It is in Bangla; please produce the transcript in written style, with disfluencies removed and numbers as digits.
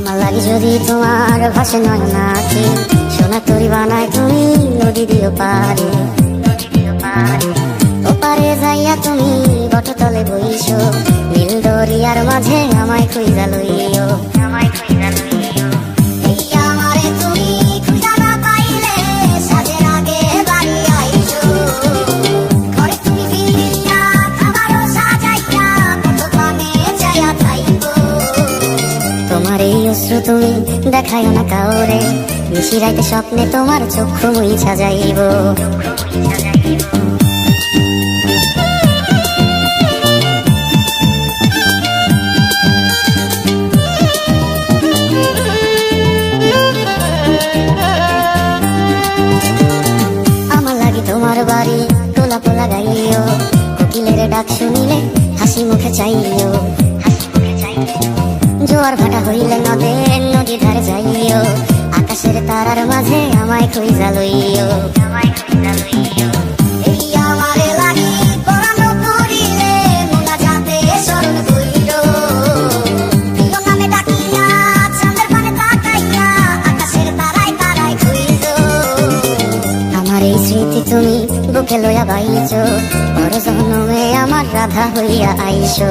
আমার লাগে যদি তোমার ভাষে নয় নাকি সোনা তরি বানায় তুমি নদী দিও পারে ওপারে যাইয়া তুমি বটতলে বইছো নীল দরিয়ার মাঝে আমায় খুঁজা লইও এই আমারে তুমি খুঁজা না পাইলে সাজের আগে বাড়ি আইছো ঘরে তুমি ফিরিয়া খাবারও সাজাইয়া কত পানে যাইয়া থাইবো তোমার এই অশ্রু তুমি দেখাইও না কাউরে নিশি রাইতে স্বপ্নে তোমার চক্ষু মুইছা যাইব আমার লাগি তোমার বাড়ি তোলা পোলা গাইও কোকিলের ডাক শুনিলে হাসি মুখে চাইও জোয়ার ভাটা হইলে নদী ধারে যাইও আকাশের তারার মাঝে আমায় খুঁজা লইও এই আমারে লাগি পরানো করিলে মোনাজাতে স্মরণ কইরো প্রিয় নামে ডাকিয়া চাঁদের পানে তাকাইয়া আকাশের তারায় তারায় খুঁজো আমার এই স্মৃতি তুমি বুকে লইয়া বাইছো বড় জন্মে আমার রাধা হইয়া আইসো